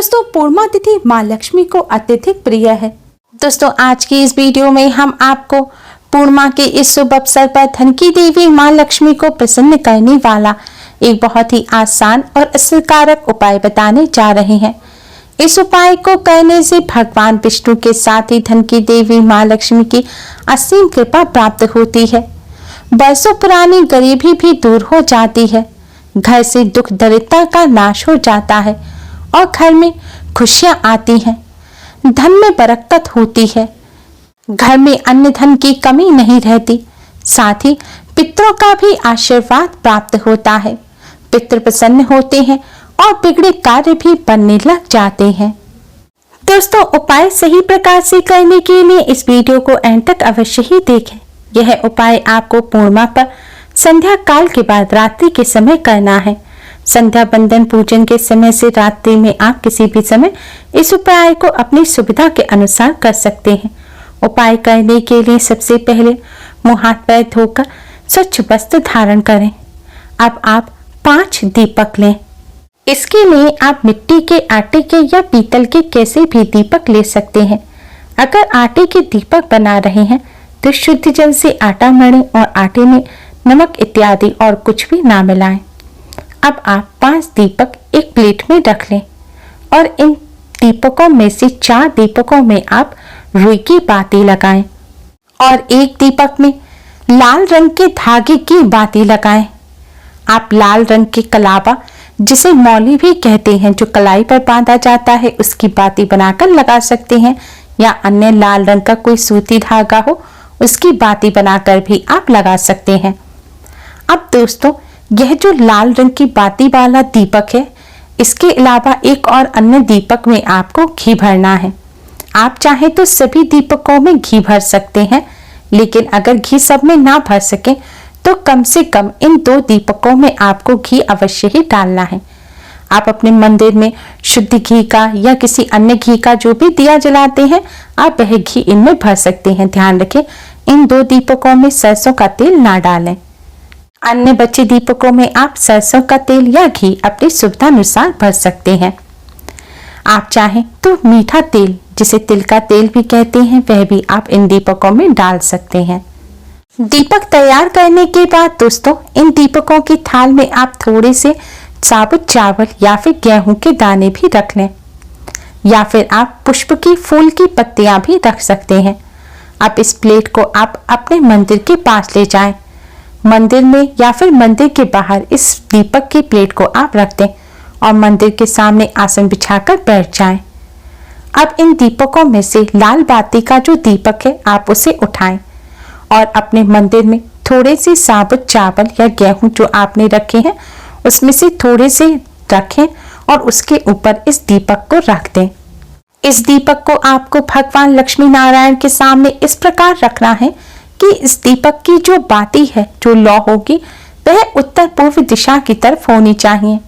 दोस्तों पूर्णिमा तिथि माँ लक्ष्मी को अत्यधिक प्रिय है। दोस्तों आज की इस वीडियो में हम आपको पूर्णिमा के इस शुभ अवसर पर धन की देवी माँ लक्ष्मी को प्रसन्न करने वाला एक बहुत ही आसान और असरकारक उपाय बताने जा रहे हैं। इस उपाय को करने से भगवान विष्णु के साथ ही धन की देवी माँ लक्ष्मी की असीम कृपा प्राप्त होती है। बरसों पुरानी गरीबी भी दूर हो जाती है, घर से दुख दरिद्रता का नाश हो जाता है और घर में खुशियां आती हैं, धन में बरकत होती है, घर में अन्न धन की कमी नहीं रहती, साथ ही पितरों का भी आशीर्वाद प्राप्त होता है। पितृ प्रसन्न होते हैं और बिगड़े कार्य भी बनने लग जाते हैं। दोस्तों उपाय सही प्रकार से करने के लिए इस वीडियो को एंड तक अवश्य ही देखें। यह उपाय आपको पूर्णिमा पर संध्या काल के बाद रात्रि के समय करना है। संध्या बंदन पूजन के समय से रात्रि में आप किसी भी समय इस उपाय को अपनी सुविधा के अनुसार कर सकते हैं। उपाय करने के लिए सबसे पहले मुंह हाथ पैर धोकर स्वच्छ वस्त्र धारण करें। अब आप 5 दीपक लें। इसके लिए आप मिट्टी के, आटे के या पीतल के कैसे भी दीपक ले सकते हैं। अगर आटे के दीपक बना रहे हैं तो शुद्ध जल से आटा मढ़ें और आटे में नमक इत्यादि और कुछ भी ना मिलाएं। अब आप 5 दीपक एक प्लेट में रख लें और इन दीपकों में से 4 दीपकों में आप रुई की बाती लगाएं और एक दीपक में लाल रंग के धागे की बाती लगाएं। आप लाल रंग के कलावा, जिसे मौली भी कहते हैं, जो कलाई पर बांधा जाता है, उसकी बाती बनाकर लगा सकते हैं या अन्य लाल रंग का कोई सूती धागा हो उसकी बाती बनाकर भी आप लगा सकते हैं। अब दोस्तों यह जो लाल रंग की बाती वाला दीपक है, इसके अलावा एक और अन्य दीपक में आपको घी भरना है। आप चाहे तो सभी दीपकों में घी भर सकते हैं, लेकिन अगर घी सब में ना भर सके तो कम से कम इन 2 दीपकों में आपको घी अवश्य ही डालना है। आप अपने मंदिर में शुद्ध घी का या किसी अन्य घी का जो भी दिया जलाते हैं, आप वह घी इनमें भर सकते हैं। ध्यान रखें इन 2 दीपकों में सरसों का तेल ना डालें। अन्य बचे दीपकों में आप सरसों का तेल या घी अपनी सुविधा अनुसार भर सकते हैं। आप चाहें तो मीठा तेल, जिसे तिल का तेल भी कहते हैं, वह भी आप इन दीपकों में डाल सकते हैं। दीपक तैयार करने के बाद दोस्तों इन दीपकों की थाल में आप थोड़े से साबुत चावल या फिर गेहूं के दाने भी रख लें, या फिर आप पुष्प की फूल की पत्तियां भी रख सकते हैं। अब इस प्लेट को आप अपने मंदिर के पास ले जाएं। मंदिर में या फिर मंदिर के बाहर इस दीपक की प्लेट को आप रख दें और मंदिर के सामने आसन बिछाकर बैठ जाएं। अब इन दीपकों में से लाल बाती का जो दीपक है आप उसे उठाएं और अपने मंदिर में थोड़े से साबुत चावल या गेहूं जो आपने रखे हैं उसमें से थोड़े से रखें और उसके ऊपर इस दीपक को रख दें। इस दीपक को आपको भगवान लक्ष्मी नारायण के सामने इस प्रकार रखना है कि इस दीपक की जो बाती है, जो लौ होगी, वह उत्तर पूर्व दिशा की तरफ होनी चाहिए।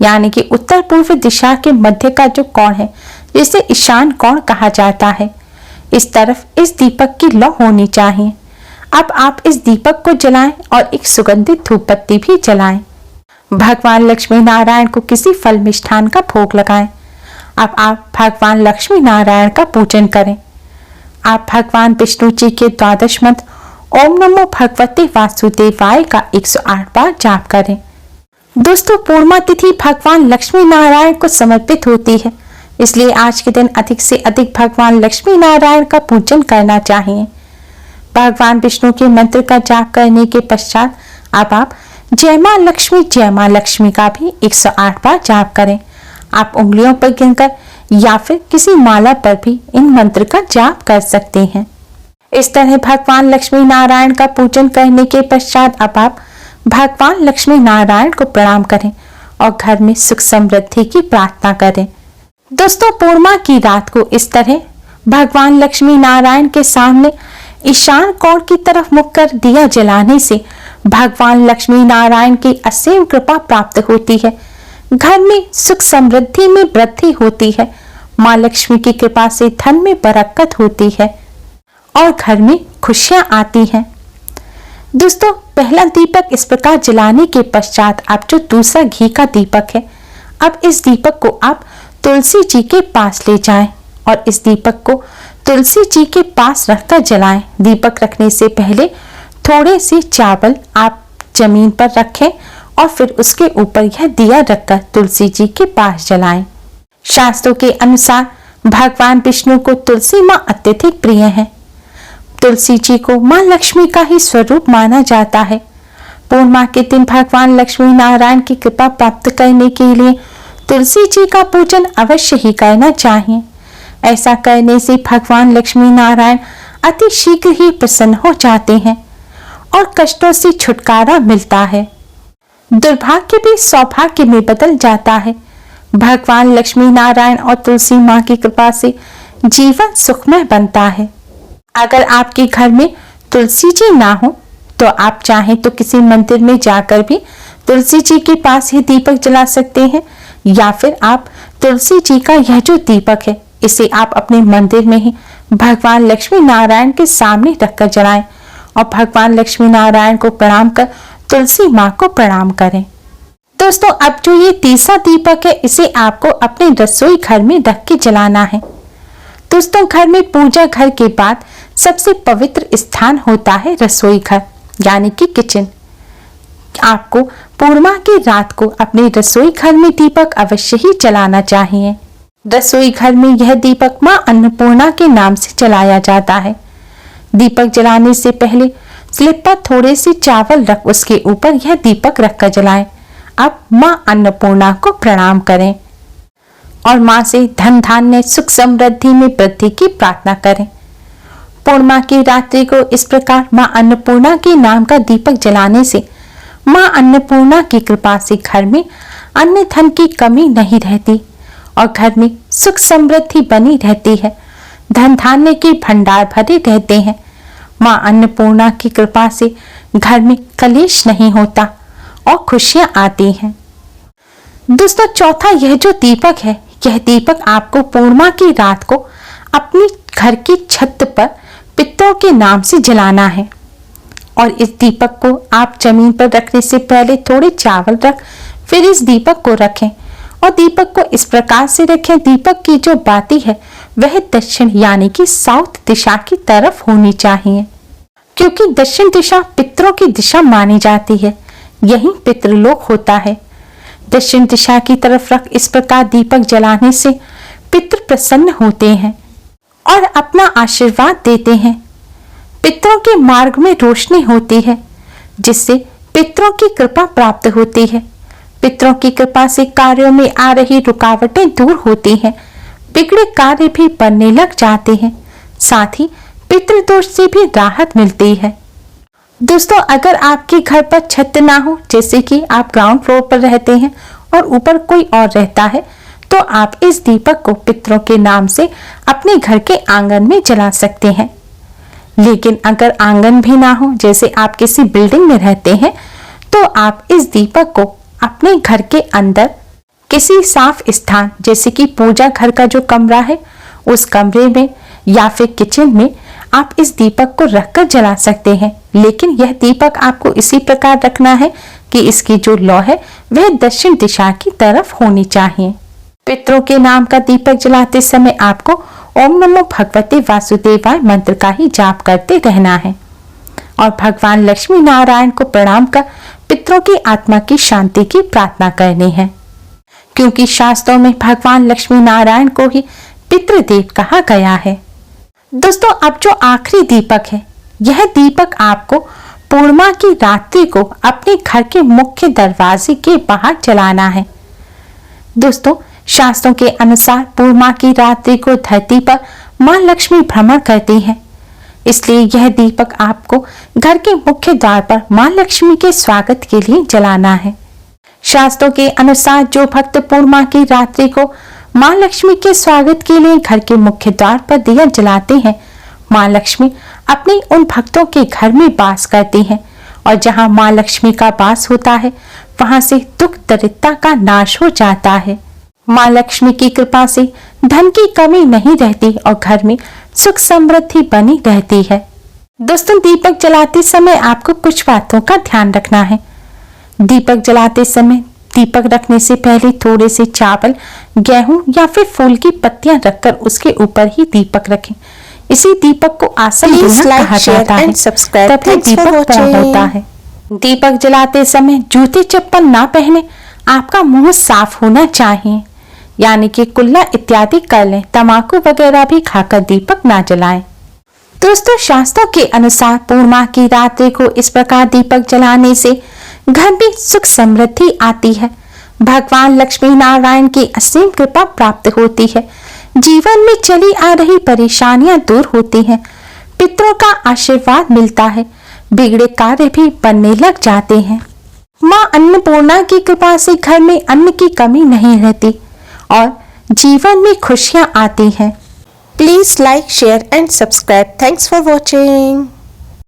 यानी कि उत्तर पूर्व दिशा के मध्य का जो कोण है, जिसे ईशान कोण कहा जाता है, इस तरफ इस दीपक की लौ होनी चाहिए। अब आप इस दीपक को जलाएं और एक सुगंधित धूप बत्ती भी जलाएं। भगवान लक्ष्मी नारायण को किसी फल मिष्ठान का भोग लगाएं। अब आप भगवान लक्ष्मी नारायण का पूजन करें। आप भगवान विष्णु जी के 12 मंत्र ओम नमो भगवते वासुदेवाय का 108 बार जाप करें। दोस्तों पूर्णिमा तिथि भगवान लक्ष्मी नारायण को समर्पित होती है, इसलिए आज के दिन अधिक से अधिक भगवान लक्ष्मी नारायण का पूजन करना चाहिए। भगवान विष्णु के मंत्र का जाप करने के पश्चात अब आप जय मां लक्ष्मी का भी 108 बार जाप करें। आप उंगलियों पर गिनकर या फिर किसी माला पर भी इन मंत्र का जाप कर सकते हैं। इस तरह भगवान लक्ष्मी नारायण का पूजन करने के पश्चात अब आप भगवान लक्ष्मी नारायण को प्रणाम करें और घर में सुख समृद्धि की प्रार्थना करें। दोस्तों पूर्णिमा की रात को इस तरह भगवान लक्ष्मी नारायण के सामने ईशान कोण की तरफ मुख कर दिया जलाने से भगवान लक्ष्मी नारायण की असीम कृपा प्राप्त होती है। घर में सुख समृद्धि में वृद्धि होती है। माँ लक्ष्मी की कृपा से धन में बरकत होती है और घर में खुशियां आती हैं। दोस्तों पहला दीपक इस प्रकार जलाने के पश्चात अब जो दूसरा घी का दीपक है, अब इस दीपक को आप तुलसी जी के पास ले जाएं और इस दीपक को तुलसी जी के पास रखकर जलाएं। दीपक रखने से पहले थोड़े से चावल आप जमीन पर रखें और फिर उसके ऊपर यह दिया रखकर तुलसी जी के पास जलाएं। शास्त्रों के अनुसार भगवान विष्णु को तुलसी माँ अत्यधिक प्रिय है। तुलसी जी को माँ लक्ष्मी का ही स्वरूप माना जाता है। पूर्णिमा के दिन भगवान लक्ष्मी नारायण की कृपा प्राप्त करने के लिए तुलसी जी का पूजन अवश्य ही करना चाहिए। ऐसा करने से भगवान लक्ष्मी नारायण अति शीघ्र ही प्रसन्न हो जाते हैं और कष्टों से छुटकारा मिलता है। दुर्भाग्य भी सौभाग्य में बदल जाता है। भगवान लक्ष्मी नारायण और तुलसी माँ की कृपा से जीवन सुखमय बनता है। अगर आपके घर में तुलसी जी ना हो तो आप चाहें तो किसी मंदिर में जाकर भी तुलसी जी के पास ही दीपक जला सकते हैं, या फिर आप तुलसी जी का यह जो दीपक है इसे आप अपने मंदिर में ही भगवान लक्ष्मी नारायण के सामने रखकर जलाएं और भगवान लक्ष्मी नारायण को प्रणाम कर तुलसी माँ को प्रणाम करें। दोस्तों, अब जो ये तीसरा दीपक है इसे आपको अपने रसोई घर में रख के जलाना है। दोस्तों, घर में पूजा घर के बाद सबसे पवित्र स्थान होता है रसोई घर यानी कि किचन। आपको पूर्णिमा की रात को अपने रसोई घर में दीपक अवश्य ही जलाना चाहिए। रसोई घर में यह दीपक माँ अन्नपूर्णा के नाम से जलाया जाता है। दीपक जलाने से पहले स्लिप पर थोड़े से चावल रख उसके ऊपर यह दीपक रखकर जलाएं। अब माँ अन्नपूर्णा को प्रणाम करें और माँ से धन धान्य सुख समृद्धि में वृद्धि की प्रार्थना करें। पूर्णिमा की रात्रि को इस प्रकार माँ अन्नपूर्णा के नाम का दीपक जलाने से माँ अन्नपूर्णा की कृपा से घर में अन्न धन की कमी नहीं रहती और घर में सुख समृद्धि बनी रहती है। धन धान्य के भंडार भरे रहते हैं। माँ अन्नपूर्णा की कृपा से घर में कलेश नहीं होता और खुशियां आती हैं। दोस्तों, चौथा यह जो दीपक है यह दीपक आपको पूर्णिमा की रात को अपनी घर की छत पर पितरों के नाम से जलाना है और इस दीपक को आप जमीन पर रखने से पहले थोड़े चावल रख फिर इस दीपक को रखें और दीपक को इस प्रकार से रखें। दीपक की जो बाती है वह दक्षिण यानी कि साउथ दिशा की तरफ होनी चाहिए, क्योंकि दक्षिण दिशा पितरों की दिशा मानी जाती है। यही पितृलोक होता है। दक्षिण दिशा की तरफ रख इस प्रकार दीपक जलाने से पितृ प्रसन्न होते हैं और अपना आशीर्वाद देते हैं। पितरों के मार्ग में रोशनी होती है जिससे पितरों की कृपा प्राप्त होती है। पितरों की कृपा से कार्यों में आ रही रुकावटें दूर होती हैं। बिगड़े कार्य भी बनने लग जाते हैं। साथ ही पितृदोष से भी राहत मिलती है। दोस्तों, अगर आपके घर पर छत ना हो, जैसे कि आप ग्राउंड फ्लोर पर रहते हैं और ऊपर कोई और रहता है, तो आप इस दीपक को पितरों के नाम से अपने घर के आंगन में जला सकते हैं। लेकिन अगर आंगन भी ना हो, जैसे आप किसी बिल्डिंग में रहते हैं, तो आप इस दीपक को अपने घर के अंदर किसी साफ स्थान जैसे कि पूजा घर का जो कमरा है उस कमरे में या फिर किचन में आप इस दीपक को रखकर जला सकते हैं। लेकिन यह दीपक आपको इसी प्रकार रखना है कि इसकी जो लौ है वह दक्षिण दिशा की तरफ होनी चाहिए। पितरों के नाम का दीपक जलाते समय आपको ओम नमो भगवते वासुदेवाय मंत्र का ही जाप करते रहना है और भगवान लक्ष्मी नारायण को प्रणाम कर पितरों की आत्मा की शांति की प्रार्थना करनी है, क्योंकि शास्त्रों में भगवान लक्ष्मी नारायण को ही पितृदेव कहा गया है। दोस्तों, अब जो आखिरी दीपक है यह दीपक आपको पूर्णिमा की रात्रि को अपने घर के मुख्य दरवाजे के बाहर जलाना है। दोस्तों, शास्त्रों के अनुसार पूर्णिमा की रात्रि को धरती पर मां लक्ष्मी भ्रमण करती है, इसलिए यह दीपक आपको घर के मुख्य द्वार पर मां लक्ष्मी के स्वागत के लिए जलाना है। शास्त्रों के अनुसार जो भक्त पूर्णिमा की रात्रि को मां लक्ष्मी के स्वागत के लिए घर के मुख्य द्वार पर दिया जलाते हैं, मां लक्ष्मी अपने उन भक्तों के घर में वास करती हैं और जहां मां लक्ष्मी का वास होता है वहां से दुख दरिद्रता का नाश हो जाता है। मां लक्ष्मी की कृपा से धन की कमी नहीं रहती और घर में सुख समृद्धि बनी रहती है। दोस्तों, दीपक जलाते समय आपको कुछ बातों का ध्यान रखना है। दीपक जलाते समय दीपक रखने से पहले थोड़े से चावल, गेहूं या फिर फूल की पत्तियां रखकर उसके ऊपर ही दीपक रखें। इसी दीपक को आसन कहा जाता है, तभी दीपक बड़ा होता है। दीपक जलाते समय जूते चप्पल ना पहने, आपका मुंह साफ होना चाहिए, यानी कि कुल्ला इत्यादि कर लें। तंबाकू वगैरह भी खाकर दीपक ना जलाएं। दोस्तों, शास्त्रों के अनुसार पूर्णिमा की रात्रि को इस प्रकार दीपक जलाने से घर में सुख समृद्धि आती है, भगवान लक्ष्मी नारायण की असीम कृपा प्राप्त होती है, जीवन में चली आ रही परेशानियां दूर होती हैं, पितरों का आशीर्वाद मिलता है, बिगड़े कार्य भी बनने लग जाते हैं। माँ अन्नपूर्णा की कृपा से घर में अन्न की कमी नहीं रहती और जीवन में खुशियां आती हैं। Please like, share and subscribe. Thanks for watching.